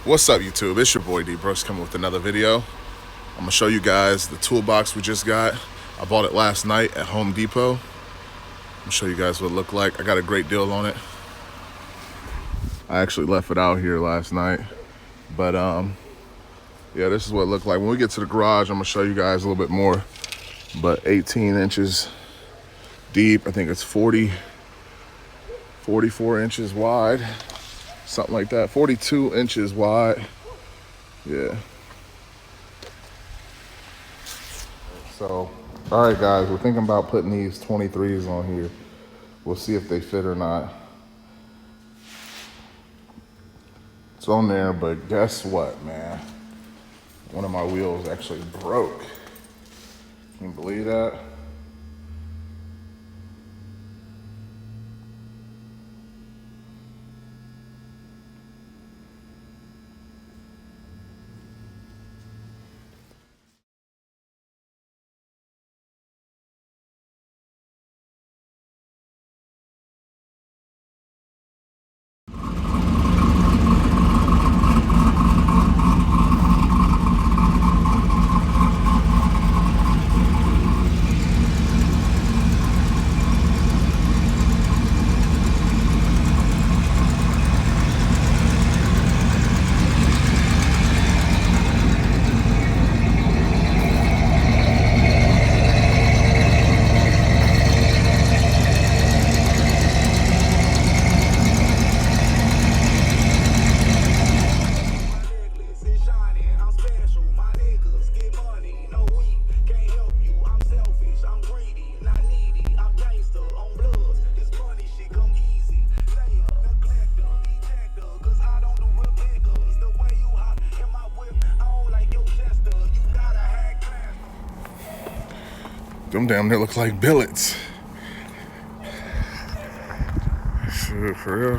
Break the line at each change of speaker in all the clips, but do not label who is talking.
What's up, YouTube? It's your boy D Brooks coming with another video. I'm gonna show you guys the toolbox we just got. I bought it last night at Home Depot. I'm gonna show you guys what it looked like. I got a great deal on it. I actually left it out here last night, but yeah, this is what it looked like. When we get to the garage, I'm gonna show you guys a little bit more. But 18 inches deep. I think it's 44 inches wide. Something like that. 42 inches wide. Yeah. So, all right, guys, we're thinking about putting these 23s on here. We'll see if they fit or not. It's on there, but guess what, man? One of my wheels actually broke. Can you believe that? Them damn near look like billets. Shit, for real.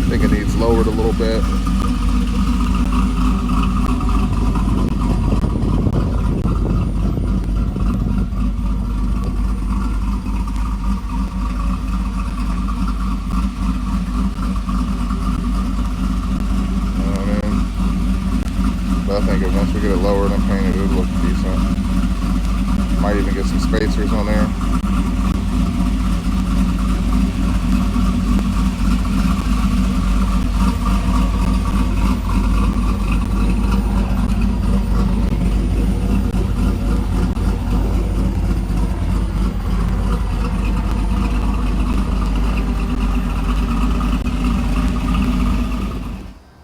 I think it needs lowered a little bit. But I think once we get it lowered and painted, it'll look decent. Might even get some spacers on there.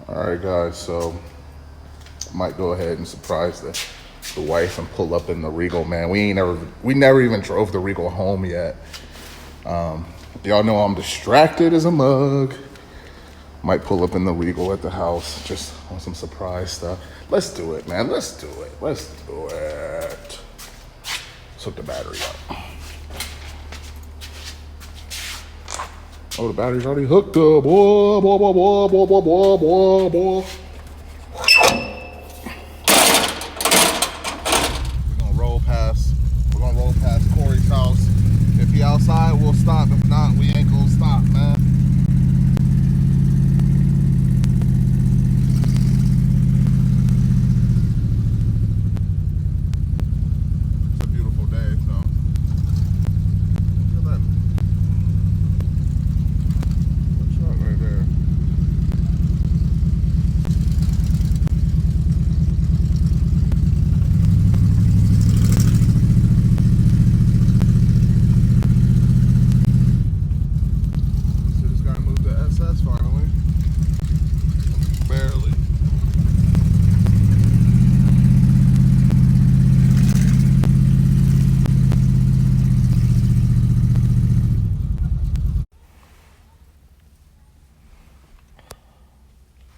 Alright guys, so I might go ahead and surprise the wife and pull up in the Regal, man. We never even drove the Regal home yet. Y'all know I'm distracted as a mug. Might pull up in the Regal at the house just on some surprise stuff. Let's do it, man. Let's do it. Let's do it. Let's hook the battery up. Oh, the battery's already hooked up. Boy, boy, boy, boy, boy, boy, boy, boy, boy. We're gonna roll past Corey's house. If he outside, we'll stop. If not, we ain't gonna stop, man. It's a beautiful day, so. Look at that. The truck right there.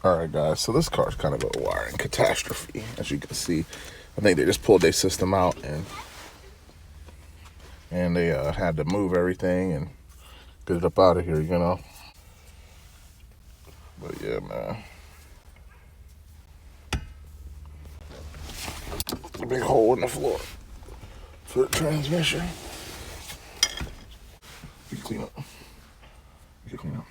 Alright guys, so this car's kind of a wiring catastrophe, as you can see. I think they just pulled their system out and they had to move everything and get it up out of here, you know. But yeah, man. A big hole in the floor for the transmission. You can clean up. You can clean up.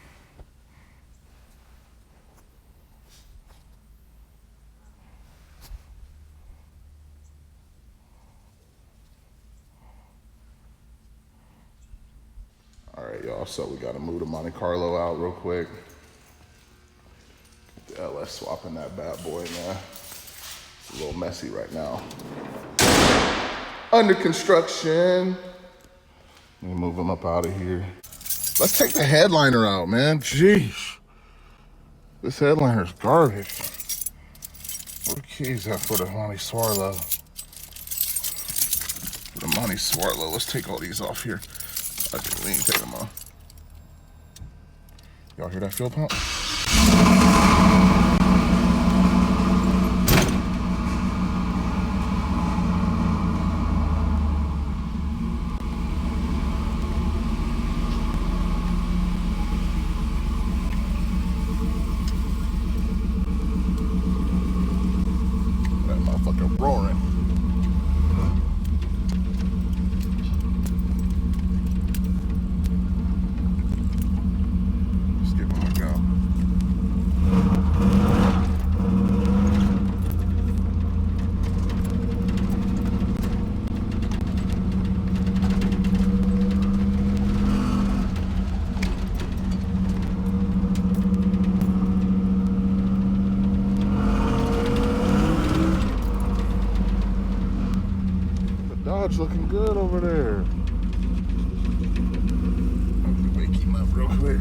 All right, y'all, so we gotta move the Monte Carlo out real quick. Get the LS swapping that bad boy, man. It's a little messy right now. Under construction. Let me move him up out of here. Let's take the headliner out, man. Jeez. This headliner's garbage. Where the keys at for the Monte Carlo? For the Monte Carlo, let's take all these off here. Okay, we ain't take them off. Y'all hear that fuel pump? That motherfucker roaring. Dodge looking good over there. I'm gonna wake him up real quick.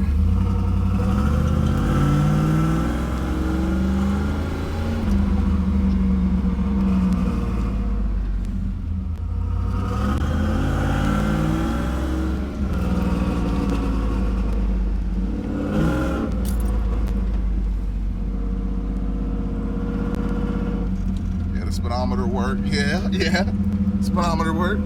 Yeah, the speedometer work. Yeah. Speedometer work.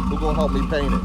Who gonna help me paint it?